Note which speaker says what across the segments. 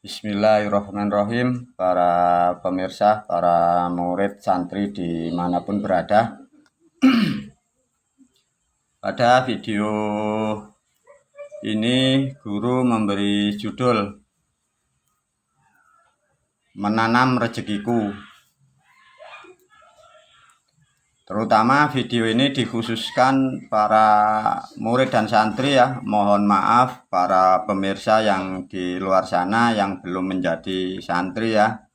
Speaker 1: Bismillahirrahmanirrahim, para pemirsa, para murid santri dimanapun berada. Pada video ini guru memberi judul Menanam Rezekiku. Terutama video ini dikhususkan para murid dan santri ya. Mohon maaf para pemirsa yang di luar sana yang belum menjadi santri ya.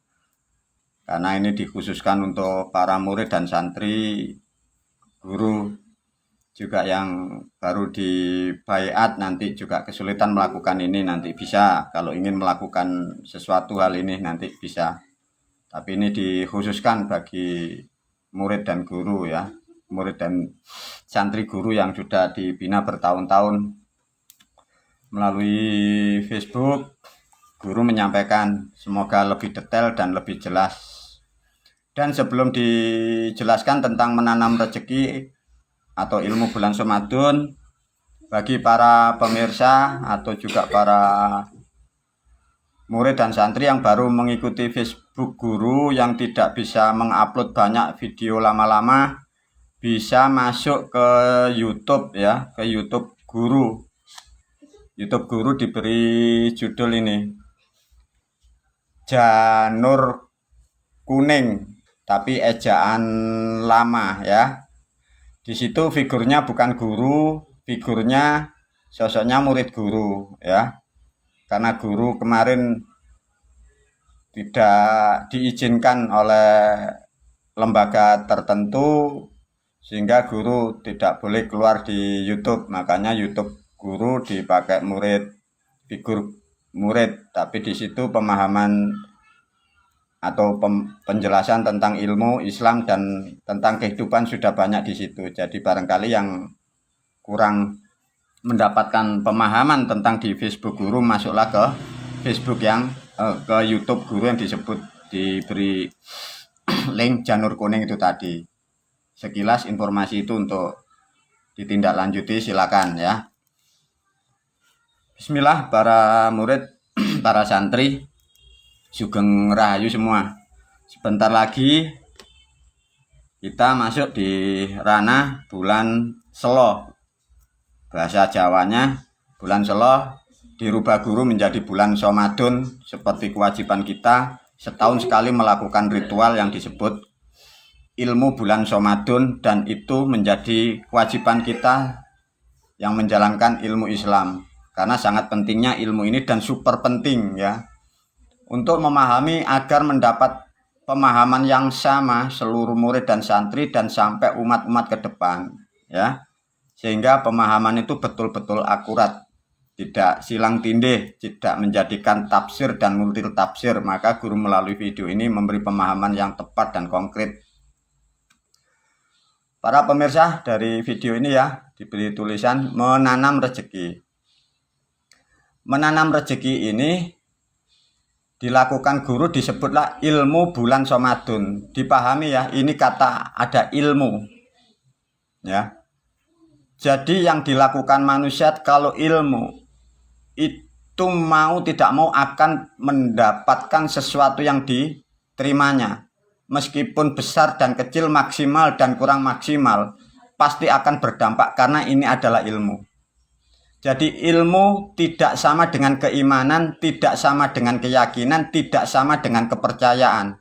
Speaker 1: Karena ini dikhususkan untuk para murid dan santri, guru juga yang baru di baiat nanti juga kesulitan melakukan ini, nanti bisa kalau ingin melakukan sesuatu hal ini nanti bisa. Tapi ini dikhususkan bagi murid dan guru ya, murid dan santri guru yang sudah dibina bertahun-tahun. Melalui Facebook, guru menyampaikan semoga lebih detail dan lebih jelas. Dan sebelum dijelaskan tentang menanam rezeki atau ilmu bulan Ramadan, bagi para pemirsa atau juga para murid dan santri yang baru mengikuti Facebook guru yang tidak bisa mengupload banyak video lama-lama, bisa masuk ke YouTube ya, ke YouTube guru. YouTube guru diberi judul ini, Janur Kuning, tapi ejaan lama ya. Di situ figurnya bukan guru, figurnya sosoknya murid guru ya. Karena guru kemarin tidak diizinkan oleh lembaga tertentu sehingga guru tidak boleh keluar di YouTube. Makanya YouTube guru dipakai murid, figur murid, tapi di situ pemahaman atau penjelasan tentang ilmu Islam dan tentang kehidupan sudah banyak di situ. Jadi barangkali yang kurang mendapatkan pemahaman tentang di Facebook guru, masuklah ke Facebook yang ke YouTube guru yang disebut diberi link Janur Kuning itu tadi. Sekilas informasi itu untuk ditindaklanjuti, silakan ya. Bismillah para murid, para santri, sugeng rahayu semua. Sebentar lagi kita masuk di ranah bulan Selo. Bahasa Jawanya bulan Selo dirubah guru menjadi bulan Ramadan, seperti kewajiban kita setahun sekali melakukan ritual yang disebut ilmu bulan Ramadan, dan itu menjadi kewajiban kita yang menjalankan ilmu Islam. Karena sangat pentingnya ilmu ini dan super penting ya, untuk memahami agar mendapat pemahaman yang sama seluruh murid dan santri dan sampai umat-umat ke depan ya. Sehingga pemahaman itu betul-betul akurat, tidak silang tindih, tidak menjadikan tafsir dan multi tafsir. Maka guru melalui video ini memberi pemahaman yang tepat dan konkret. Para pemirsa, dari video ini ya diberi tulisan menanam rezeki. Menanam rezeki ini dilakukan guru disebutlah ilmu bulan Ramadan. Dipahami ya, ini kata ada ilmu ya. Jadi yang dilakukan manusia kalau ilmu itu mau tidak mau akan mendapatkan sesuatu yang diterimanya. Meskipun besar dan kecil, maksimal dan kurang maksimal, pasti akan berdampak karena ini adalah ilmu. Jadi ilmu tidak sama dengan keimanan, tidak sama dengan keyakinan, tidak sama dengan kepercayaan.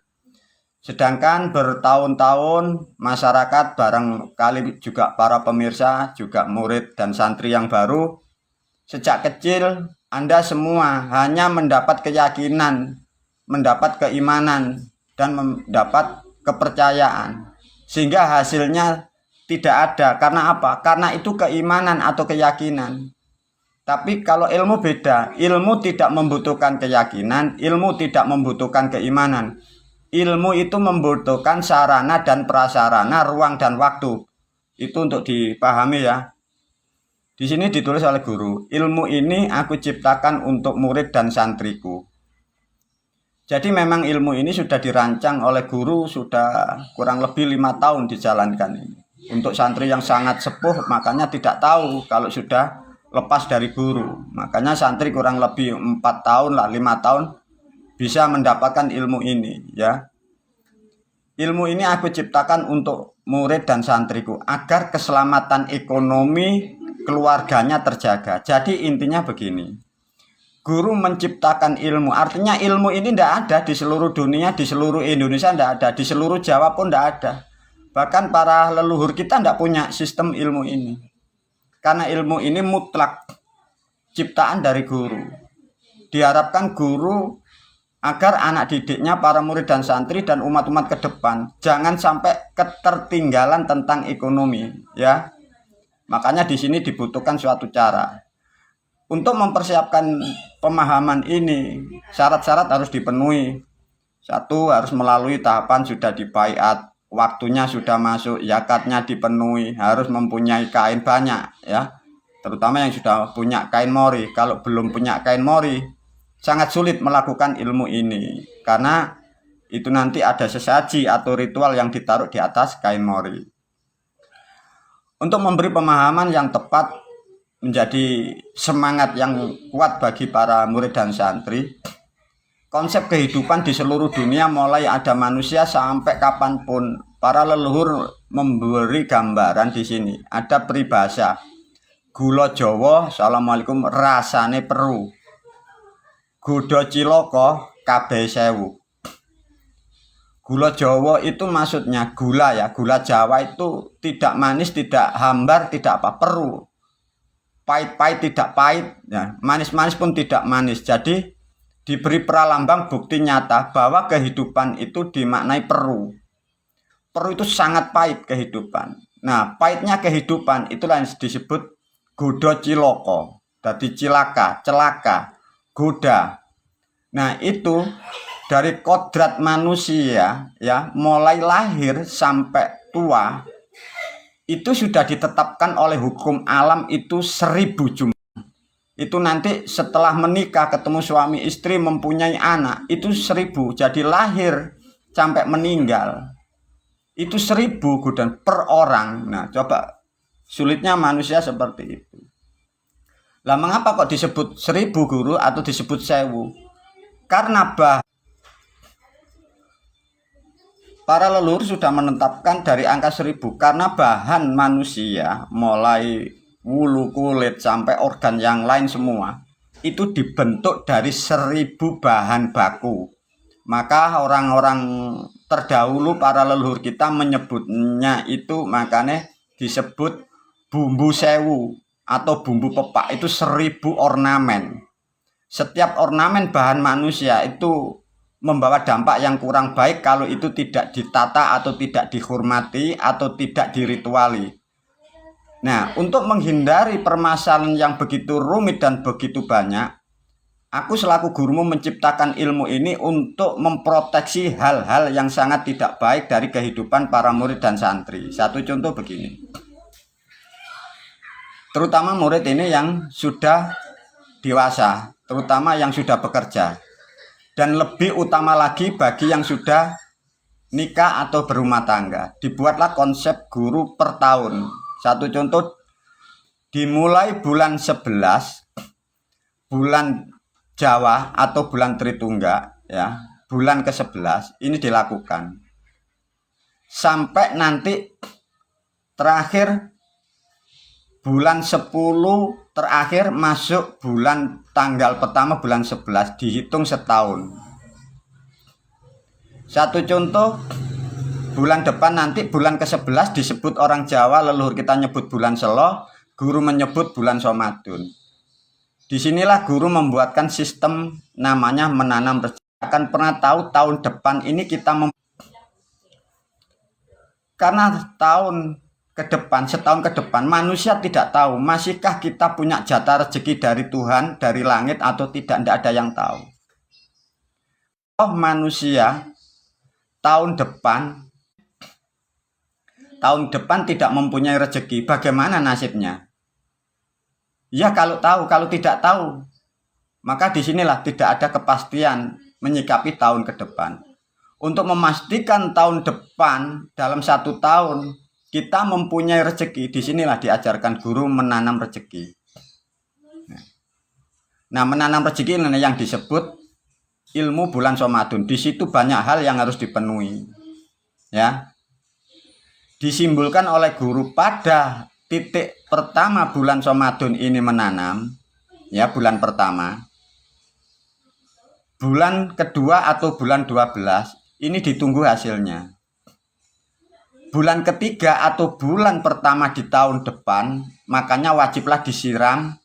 Speaker 1: Sedangkan bertahun-tahun masyarakat, barangkali juga para pemirsa, juga murid dan santri yang baru, sejak kecil Anda semua hanya mendapat keyakinan, mendapat keimanan, dan mendapat kepercayaan. Sehingga hasilnya tidak ada. Karena apa? Karena itu keimanan atau keyakinan. Tapi kalau ilmu beda, ilmu tidak membutuhkan keyakinan, ilmu tidak membutuhkan keimanan. Ilmu itu membutuhkan sarana dan prasarana, ruang dan waktu. Itu untuk dipahami ya. Di sini ditulis oleh guru, ilmu ini aku ciptakan untuk murid dan santriku. Jadi memang ilmu ini sudah dirancang oleh guru, sudah kurang lebih 5 tahun dijalankan ini. Untuk santri yang sangat sepuh makanya tidak tahu kalau sudah lepas dari guru. Makanya santri kurang lebih 4 tahun lah, 5 tahun bisa mendapatkan ilmu ini ya. Ilmu ini aku ciptakan untuk murid dan santriku agar keselamatan ekonomi keluarganya terjaga. Jadi intinya begini. Guru menciptakan ilmu, artinya ilmu ini tidak ada di seluruh dunia, di seluruh Indonesia tidak ada, di seluruh Jawa pun tidak ada. Bahkan para leluhur kita tidak punya sistem ilmu ini. Karena ilmu ini mutlak ciptaan dari guru. Diharapkan guru agar anak didiknya, para murid dan santri dan umat-umat ke depan jangan sampai ketertinggalan tentang ekonomi, ya. Makanya di sini dibutuhkan suatu cara. Untuk mempersiapkan pemahaman ini, syarat-syarat harus dipenuhi. Satu, harus melalui tahapan sudah dibaiat, waktunya sudah masuk, zakatnya dipenuhi, harus mempunyai kain banyak, ya. Terutama yang sudah punya kain mori. Kalau belum punya kain mori, sangat sulit melakukan ilmu ini. Karena itu nanti ada sesaji atau ritual yang ditaruh di atas kain mori. Untuk memberi pemahaman yang tepat, menjadi semangat yang kuat bagi para murid dan santri, konsep kehidupan di seluruh dunia mulai ada manusia sampai kapanpun, para leluhur memberi gambaran di sini. Ada peribahasa, gula Jawa, assalamualaikum, rasane peru, godo ciloko kabeh sewu. Gula Jawa itu maksudnya gula ya, gula Jawa itu tidak manis, tidak hambar, tidak apa, peru. Pahit-pahit tidak pahit, ya, manis-manis pun tidak manis. Jadi diberi pralambang bukti nyata bahwa kehidupan itu dimaknai peru. Peru itu sangat pahit kehidupan. Nah, pahitnya kehidupan itulah yang disebut godo ciloko. Jadi celaka, goda. Nah, itu dari kodrat manusia ya, mulai lahir sampai tua itu sudah ditetapkan oleh hukum alam itu 1000 jumlah. Itu nanti setelah menikah ketemu suami istri mempunyai anak itu 1000. Jadi lahir sampai meninggal itu 1000 godaan per orang. Nah coba, sulitnya manusia seperti itu. Lah mengapa kok disebut 1000 guru atau disebut 1000? Karena para leluhur sudah menetapkan dari angka 1000 karena bahan manusia mulai wulu, kulit sampai organ yang lain semua itu dibentuk dari 1000 bahan baku. Maka orang-orang terdahulu para leluhur kita menyebutnya itu, makanya disebut bumbu sewu atau bumbu pepak, itu 1000 ornamen. Setiap ornamen bahan manusia itu membawa dampak yang kurang baik kalau itu tidak ditata atau tidak dihormati atau tidak dirituali. Nah, untuk menghindari permasalahan yang begitu rumit dan begitu banyak, aku selaku gurumu menciptakan ilmu ini untuk memproteksi hal-hal yang sangat tidak baik dari kehidupan para murid dan santri. Satu contoh begini. Terutama murid ini yang sudah dewasa, terutama yang sudah bekerja. Dan lebih utama lagi bagi yang sudah nikah atau berumah tangga. Dibuatlah konsep guru per tahun. Satu contoh, dimulai bulan 11, bulan Jawa atau bulan Tritungga, ya, bulan ke-11 ini dilakukan. Sampai nanti terakhir bulan 10 terakhir masuk bulan tanggal pertama bulan 11, dihitung setahun. Satu contoh, bulan depan nanti bulan ke-11 disebut orang Jawa, leluhur kita nyebut bulan Selo, guru menyebut bulan Somadun. Disinilah guru membuatkan sistem namanya menanam rezeki. Akan pernah tahu tahun depan ini kita karena setahun ke depan manusia tidak tahu masihkah kita punya jatah rezeki dari Tuhan, dari langit atau tidak ada yang tahu. Oh manusia tahun depan tidak mempunyai rezeki, bagaimana nasibnya? Ya kalau tahu, kalau tidak tahu, maka disinilah tidak ada kepastian menyikapi tahun ke depan. Untuk memastikan tahun depan dalam 1 tahun kita mempunyai rezeki. Disinilah diajarkan guru menanam rezeki. Nah, menanam rezeki ini yang disebut ilmu bulan Ramadan. Di situ banyak hal yang harus dipenuhi. Ya. Disimbolkan oleh guru pada titik pertama bulan Ramadan ini menanam, ya, bulan pertama. Bulan kedua atau bulan 12 ini ditunggu hasilnya. Bulan ketiga atau bulan pertama di tahun depan, makanya wajiblah disiram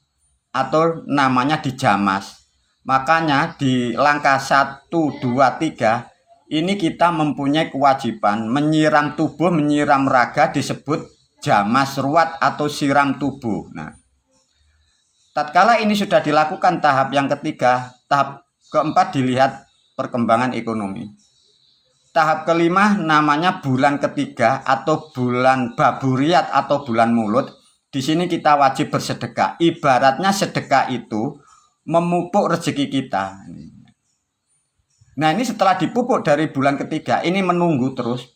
Speaker 1: atau namanya dijamas. Makanya di langkah 1, 2, 3 ini kita mempunyai kewajiban menyiram tubuh, menyiram raga, disebut jamas ruat atau siram tubuh. Nah, tatkala ini sudah dilakukan tahap yang ketiga, tahap keempat dilihat perkembangan ekonomi. Tahap kelima namanya bulan ketiga atau bulan baburiat atau bulan mulut. Di sini kita wajib bersedekah. Ibaratnya sedekah itu memupuk rezeki kita. Nah, ini setelah dipupuk dari bulan ketiga, ini menunggu terus.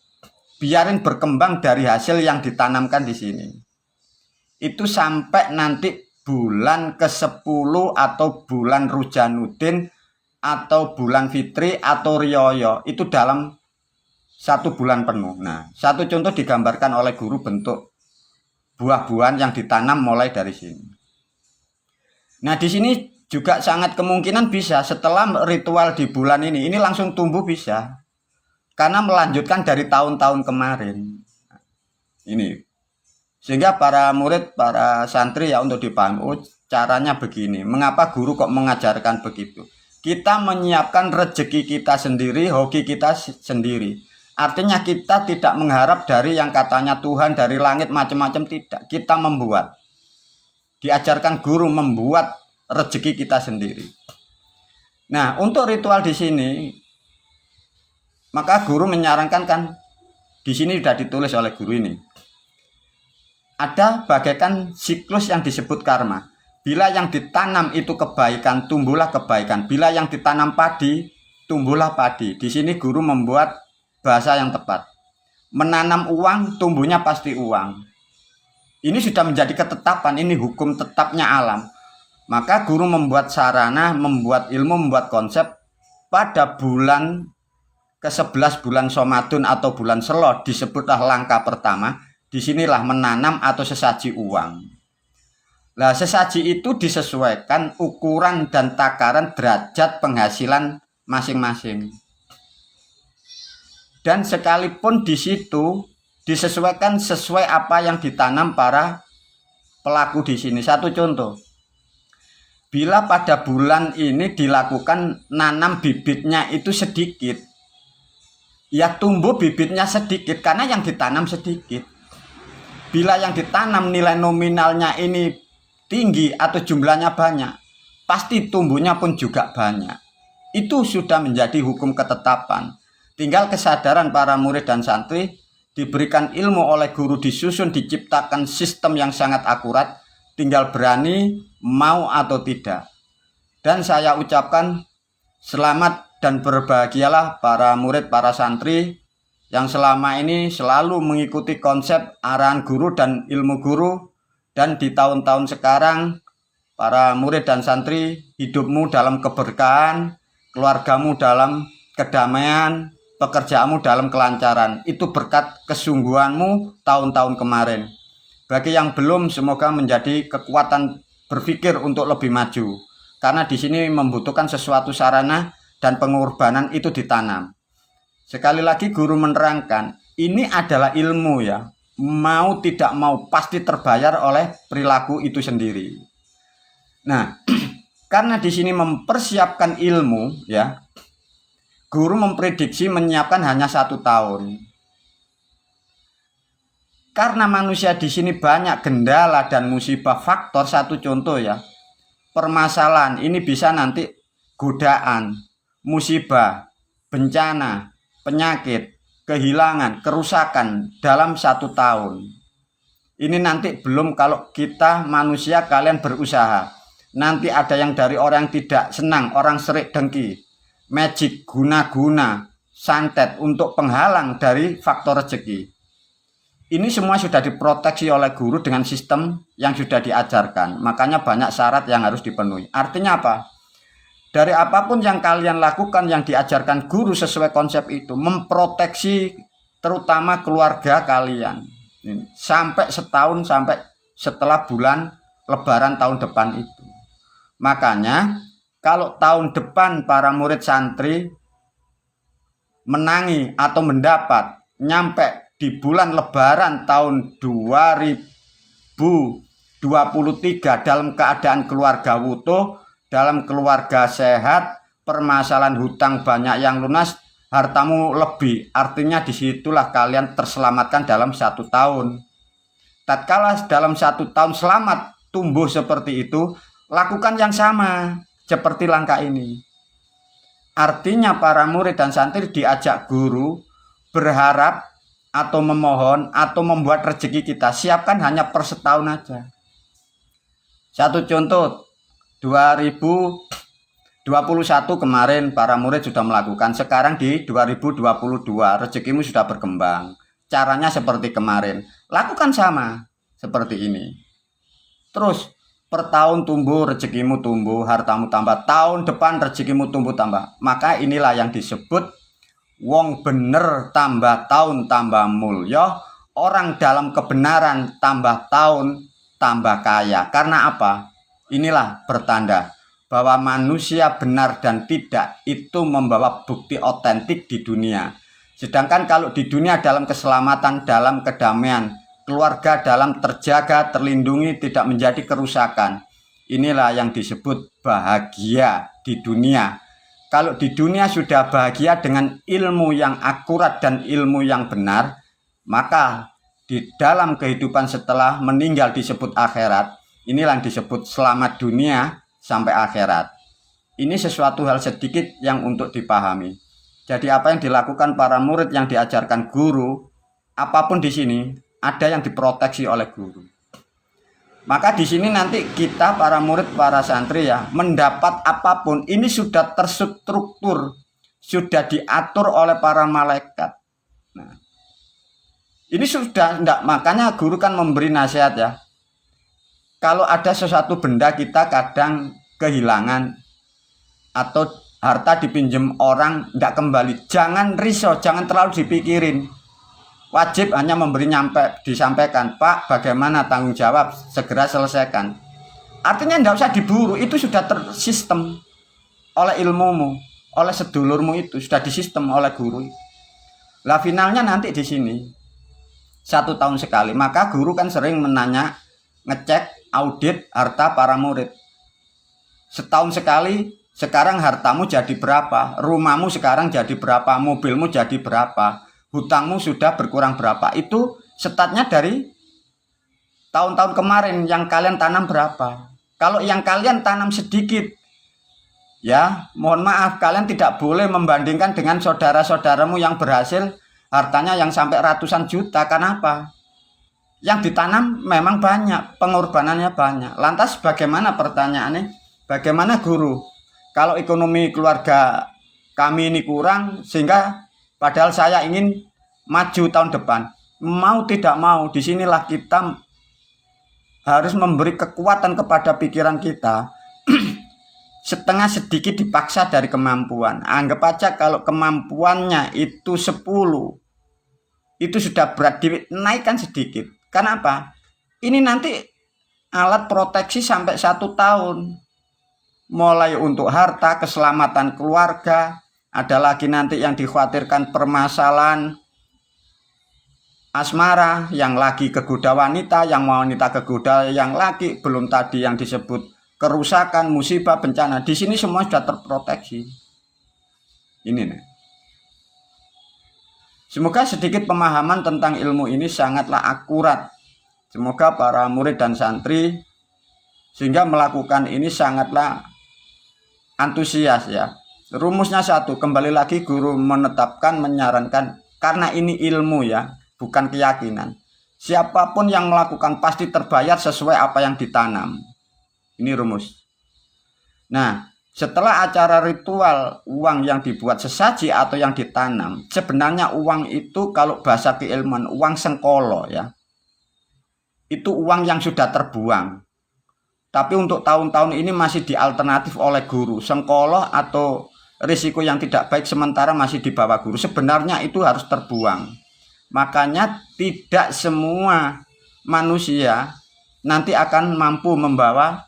Speaker 1: Biarin berkembang dari hasil yang ditanamkan di sini. Itu sampai nanti bulan ke-10 atau bulan Rujanuddin atau bulan Fitri atau Rioyo. Itu dalam 1 bulan penuh. Nah, satu contoh digambarkan oleh guru bentuk buah-buahan yang ditanam mulai dari sini. Nah, di sini juga sangat kemungkinan bisa setelah ritual di bulan ini langsung tumbuh bisa. Karena melanjutkan dari tahun-tahun kemarin. Ini. Sehingga para murid, para santri ya untuk dipahami, oh caranya begini. Mengapa guru kok mengajarkan begitu? Kita menyiapkan rezeki kita sendiri, hoki kita sendiri. Artinya kita tidak mengharap dari yang katanya Tuhan dari langit macam-macam, tidak. Kita membuat. Diajarkan guru membuat rezeki kita sendiri. Nah, untuk ritual di sini, maka guru menyarankan kan di sini sudah ditulis oleh guru ini. Ada bagaikan siklus yang disebut karma. Bila yang ditanam itu kebaikan, tumbuhlah kebaikan. Bila yang ditanam padi, tumbuhlah padi. Di sini guru membuat bahasa yang tepat. Menanam uang, tumbuhnya pasti uang. Ini sudah menjadi ketetapan, ini hukum tetapnya alam. Maka guru membuat sarana, membuat ilmu, membuat konsep pada bulan ke-11 bulan Ramadan atau bulan Selo disebutlah langkah pertama. Disinilah menanam atau sesaji uang. Nah, sesaji itu disesuaikan ukuran dan takaran derajat penghasilan masing-masing. Dan sekalipun di situ disesuaikan sesuai apa yang ditanam para pelaku di sini. Satu contoh, bila pada bulan ini dilakukan nanam bibitnya itu sedikit, ya tumbuh bibitnya sedikit karena yang ditanam sedikit. Bila yang ditanam nilai nominalnya ini tinggi atau jumlahnya banyak, pasti tumbuhnya pun juga banyak. Itu sudah menjadi hukum ketetapan. Tinggal kesadaran para murid dan santri, diberikan ilmu oleh guru, disusun, diciptakan sistem yang sangat akurat, tinggal berani, mau atau tidak. Dan saya ucapkan selamat dan berbahagialah para murid, para santri yang selama ini selalu mengikuti konsep arahan guru dan ilmu guru. Dan di tahun-tahun sekarang, para murid dan santri, hidupmu dalam keberkahan, keluargamu dalam kedamaian, pekerjaanmu dalam kelancaran. Itu berkat kesungguhanmu tahun-tahun kemarin. Bagi yang belum, semoga menjadi kekuatan berpikir untuk lebih maju. Karena di sini membutuhkan sesuatu sarana dan pengorbanan itu ditanam. Sekali lagi guru menerangkan, ini adalah ilmu ya. Mau tidak mau pasti terbayar oleh perilaku itu sendiri. Nah, karena di sini mempersiapkan ilmu ya. Guru memprediksi menyiapkan hanya 1 tahun. Karena manusia di sini banyak kendala dan musibah faktor, satu contoh ya. Permasalahan ini bisa nanti godaan, musibah, bencana, penyakit, kehilangan, kerusakan dalam 1 tahun. Ini nanti belum kalau kita manusia kalian berusaha. Nanti ada yang dari orang yang tidak senang, orang serik dengki. Magic, guna-guna, santet untuk penghalang dari faktor rezeki. Ini semua sudah diproteksi oleh guru dengan sistem yang sudah diajarkan. Makanya banyak syarat yang harus dipenuhi. Artinya apa? Dari apapun yang kalian lakukan yang diajarkan guru sesuai konsep itu, memproteksi terutama keluarga kalian. Sampai setahun, sampai setelah bulan Lebaran tahun depan itu. Makanya kalau tahun depan para murid santri menangi atau mendapat nyampe di bulan Lebaran tahun 2023 dalam keadaan keluarga utuh, dalam keluarga sehat, permasalahan hutang banyak yang lunas, hartamu lebih, artinya disitulah kalian terselamatkan dalam 1 tahun. Tatkala dalam 1 tahun selamat tumbuh seperti itu, lakukan yang sama seperti langkah ini. Artinya para murid dan santri diajak guru berharap atau memohon atau membuat rezeki kita siapkan hanya per setahun aja. Satu contoh, 2021 kemarin para murid sudah melakukan, sekarang di 2022 rezekimu sudah berkembang. Caranya seperti kemarin, lakukan sama seperti ini. Terus per tahun tumbuh, rezekimu tumbuh, hartamu tambah. Tahun depan rezekimu tumbuh tambah. Maka inilah yang disebut wong bener tambah tahun tambah mulya, orang dalam kebenaran tambah tahun tambah kaya. Karena apa? Inilah bertanda bahwa manusia benar dan tidak itu membawa bukti otentik di dunia. Sedangkan kalau di dunia dalam keselamatan, dalam kedamaian, keluarga dalam terjaga, terlindungi, tidak menjadi kerusakan. Inilah yang disebut bahagia di dunia. Kalau di dunia sudah bahagia dengan ilmu yang akurat dan ilmu yang benar, maka di dalam kehidupan setelah meninggal disebut akhirat. Inilah yang disebut selamat dunia sampai akhirat. Ini sesuatu hal sedikit yang untuk dipahami. Jadi apa yang dilakukan para murid yang diajarkan guru, apapun di sini ada yang diproteksi oleh guru. Maka di sini nanti kita para murid, para santri ya, mendapat apapun ini sudah terstruktur, sudah diatur oleh para malaikat. Nah, ini sudah enggak, makanya guru kan memberi nasihat ya. Kalau ada sesuatu benda kita kadang kehilangan atau harta dipinjam orang enggak kembali, jangan risau, jangan terlalu dipikirin. Wajib hanya memberi disampaikan, Pak, bagaimana tanggung jawab, segera selesaikan. Artinya tidak usah diburu, itu sudah tersistem oleh ilmumu, oleh sedulurmu, itu sudah disistem oleh guru. Lah finalnya nanti di sini 1 tahun sekali, maka guru kan sering menanya, ngecek, audit harta para murid. Setahun sekali, sekarang hartamu jadi berapa, rumahmu sekarang jadi berapa, mobilmu jadi berapa, hutangmu sudah berkurang berapa. Itu statnya dari tahun-tahun kemarin yang kalian tanam berapa. Kalau yang kalian tanam sedikit, ya mohon maaf, kalian tidak boleh membandingkan dengan saudara-saudaramu yang berhasil hartanya yang sampai ratusan juta. Kenapa? Yang ditanam memang banyak, pengorbanannya banyak. Lantas bagaimana pertanyaannya? Bagaimana guru? Kalau ekonomi keluarga kami ini kurang, sehingga padahal saya ingin maju tahun depan. Mau tidak mau, disinilah kita harus memberi kekuatan kepada pikiran kita. Setengah sedikit dipaksa dari kemampuan. Anggap aja kalau kemampuannya itu 10, itu sudah berat, dinaikkan sedikit. Kenapa? Ini nanti alat proteksi sampai 1 tahun. Mulai untuk harta, keselamatan keluarga, ada lagi nanti yang dikhawatirkan permasalahan asmara, yang lagi kegoda wanita, yang wanita kegoda yang laki, belum tadi yang disebut kerusakan, musibah, bencana. Di sini semua sudah terproteksi. Ini nih. Semoga sedikit pemahaman tentang ilmu ini sangatlah akurat. Semoga para murid dan santri sehingga melakukan ini sangatlah antusias ya. Rumusnya satu, kembali lagi guru menetapkan, menyarankan, karena ini ilmu ya, bukan keyakinan. Siapapun yang melakukan pasti terbayar sesuai apa yang ditanam. Ini rumus. Nah, Setelah acara ritual uang yang dibuat sesaji atau yang ditanam, sebenarnya uang itu kalau bahasa keilmuan uang sengkolo ya. Itu uang yang sudah terbuang. Tapi untuk tahun-tahun ini masih dialternatif oleh guru. Sengkolo atau risiko yang tidak baik sementara masih dibawa guru. Sebenarnya itu harus terbuang. Makanya tidak semua manusia nanti akan mampu membawa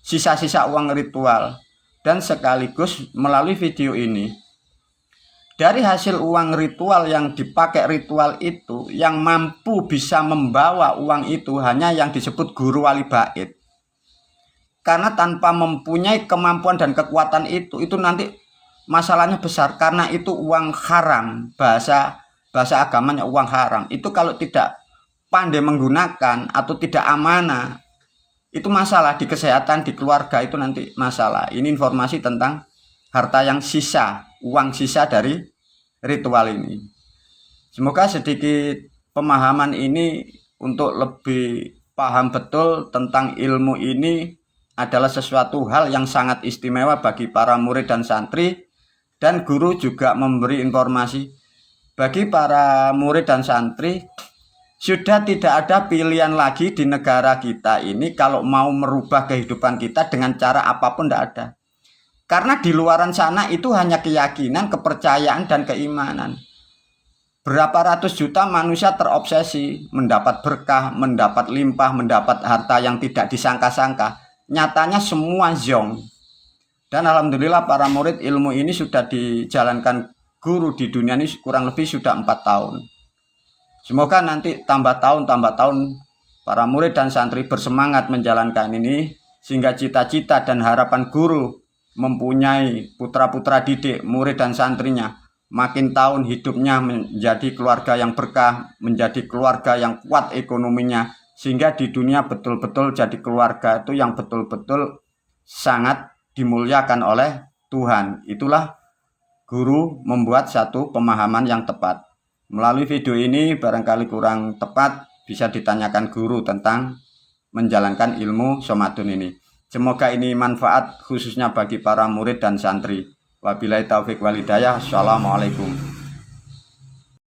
Speaker 1: sisa-sisa uang ritual. Dan sekaligus melalui video ini, dari hasil uang ritual yang dipakai ritual itu, yang mampu bisa membawa uang itu hanya yang disebut guru wali bait. Karena tanpa mempunyai kemampuan dan kekuatan itu nanti masalahnya besar, karena itu uang haram. Bahasa agamanya uang haram. Itu kalau tidak pandai menggunakan atau tidak amanah, itu masalah di kesehatan, di keluarga, itu nanti masalah. Ini informasi tentang harta yang sisa, uang sisa dari ritual ini. Semoga sedikit pemahaman ini untuk lebih paham betul tentang ilmu ini adalah sesuatu hal yang sangat istimewa bagi para murid dan santri. Dan guru juga memberi informasi bagi para murid dan santri, sudah tidak ada pilihan lagi di negara kita ini kalau mau merubah kehidupan kita dengan cara apapun, tidak ada. Karena di luaran sana itu hanya keyakinan, kepercayaan, dan keimanan. Berapa ratus juta manusia terobsesi mendapat berkah, mendapat limpah, mendapat harta yang tidak disangka-sangka. Nyatanya semua zong. Dan alhamdulillah para murid ilmu ini sudah dijalankan guru di dunia ini kurang lebih sudah 4 tahun. Semoga nanti tambah tahun para murid dan santri bersemangat menjalankan ini, sehingga cita-cita dan harapan guru mempunyai putra-putra didik, murid dan santrinya makin tahun hidupnya menjadi keluarga yang berkah, menjadi keluarga yang kuat ekonominya, sehingga di dunia betul-betul jadi keluarga itu yang betul-betul sangat dimuliakan oleh Tuhan. Itulah guru membuat satu pemahaman yang tepat. Melalui video ini barangkali kurang tepat, bisa ditanyakan guru tentang menjalankan ilmu Shomadun ini. Semoga ini manfaat khususnya bagi para murid dan santri. Wabillahi taufik walhidayah. Assalamualaikum.